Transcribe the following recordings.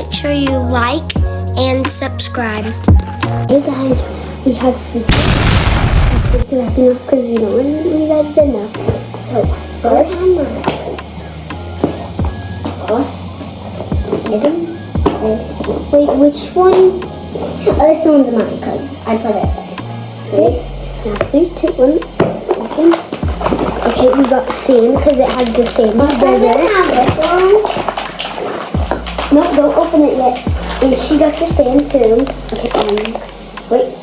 make sure you like and subscribe. Hey guys, we have some because you know when we guys dinner. So first, wait, which one? Oh, this one's mine because I put it there. Now 3, 2, 1. Open. Okay, we got sand because it has the same desert. Have this one. No, don't open it yet. And she got the sand too. Okay, wait.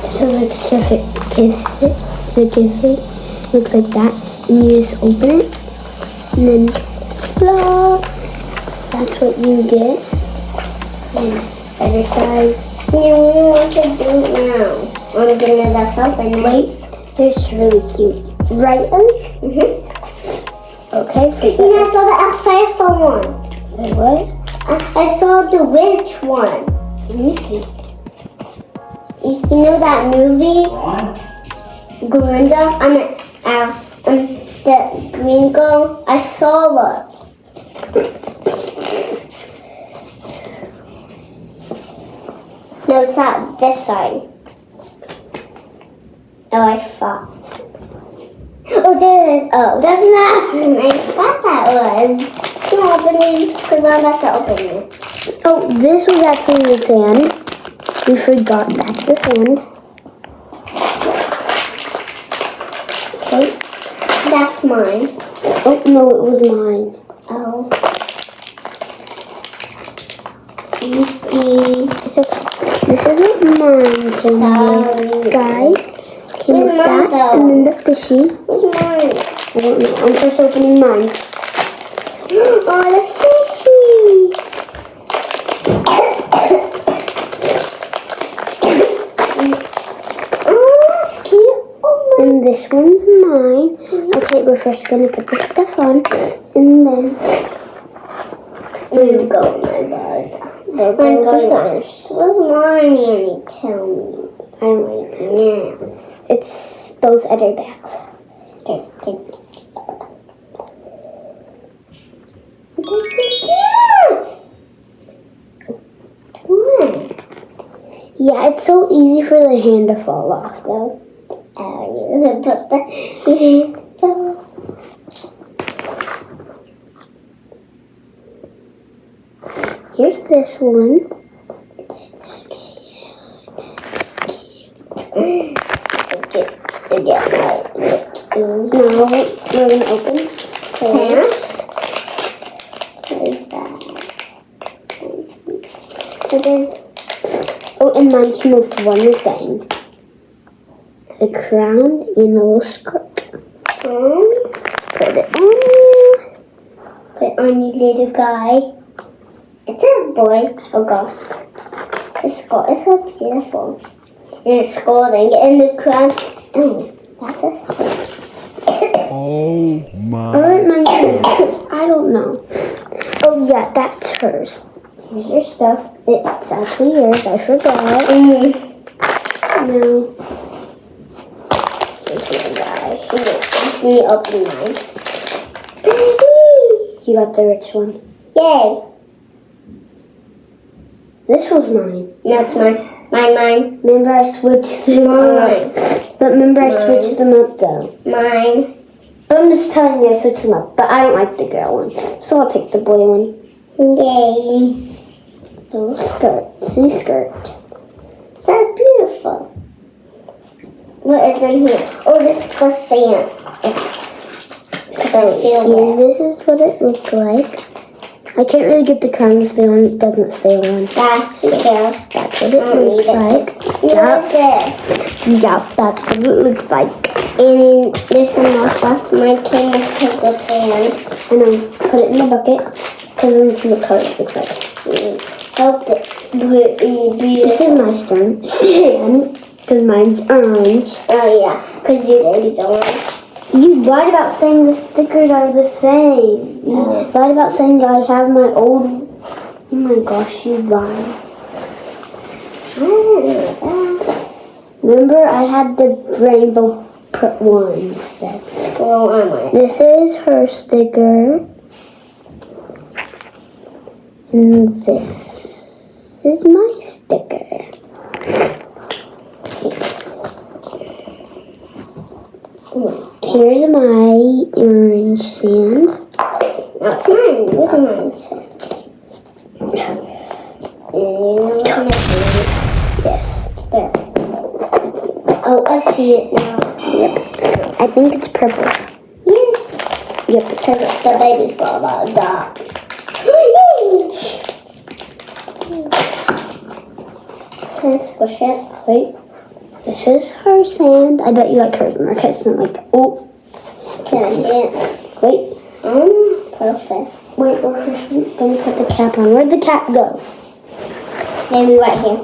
So like certificate looks like that. And you just open it. And then blah. That's what you get. And other side. Yeah, what to do now? I'm gonna that's open. Wait, this is really cute. Right, Ellie? Okay, first I saw the firefly one. The what? I saw the witch one. Let me see. You know that movie? Glinda? The green girl? I saw her. No, it's not this side. Oh, I thought. Oh, there it is. Oh, that's not. I thought that was. Can I open these? Because I'm about to open it. Oh, this was actually the sand. We forgot that's the sand. Okay. That's mine. Oh, no, it was mine. Oh. It's okay. This is what mine came with, guys. Came with that, and then the fishy. Where's mine? I don't know. I'm first opening mine. Oh, the fishy. Oh, that's cute. Oh, And this one's mine. Okay, we're first gonna put this stuff on, and then you go, my guys. I'm going first. What's mine, Annie? Tell me. I don't know. It's those other bags. Okay. That's so cute. What? Yeah, it's so easy for the hand to fall off, though. Oh, you put the. Here's this one. Now we're gonna open. Sand? What is that? What is Oh, and mine came with one thing. A crown and a little skirt. Let's put it on you. Put it on you, little guy. It's a boy. Oh, girl skirts. The skirt is so beautiful. And it's golden. And the crown. Oh, that's a skirt. Oh my. Or it might be hers. I don't know. Oh, yeah, that's hers. Here's your stuff. It's actually yours. I forgot. No. Here's your guy. Let me open mine. You got the rich one. Yay. This was mine. No, it's mine. Mine. Remember I switched them Mine. up. But remember I switched them up though. Mine. But I'm just telling you I switched them up. But I don't like the girl one. So I'll take the boy one. Yay. Little skirt. See skirt. So beautiful. What is in here? Oh, this is the sand. It's I feel Here, wet. this is what it looked like. I can't really get the crown to stay on. It doesn't stay on. Yeah, who cares? That's what it looks like. What is this? Yep, that's what it looks like. And there's some more stuff. Mine came with the sand. And I put it in the bucket because I want to see what color it looks like. Hope it. This is my sand because mine's orange. Oh yeah, because your baby's orange. You lied about saying the stickers are the same. You lied about saying I have my old. Oh my gosh, you lied. I didn't know that. Remember, I had the rainbow one instead. Oh, I might. This is her sticker. And this is my sticker. Here's my orange sand. That's mine. Where's mine? Yes. There. Oh, I see it now. Yep. I think it's purple. Yes. Yep. Because the baby's brought out that. Can I squish it? Wait. This is her sand. I bet you like her more because it's not like, oh. Can I see it? Wait. Perfect. Wait, we're going to put the cap on. Where'd the cap go? Maybe right here.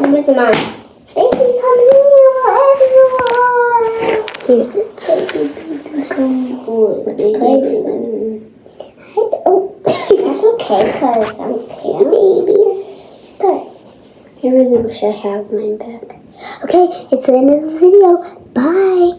Where's mine? Baby, come here, everyone. Here's it. Come on. Let's play with them. Oh, that's okay, because I'm a baby. Good. I really wish I had mine back. Okay, it's the end of the video. Bye.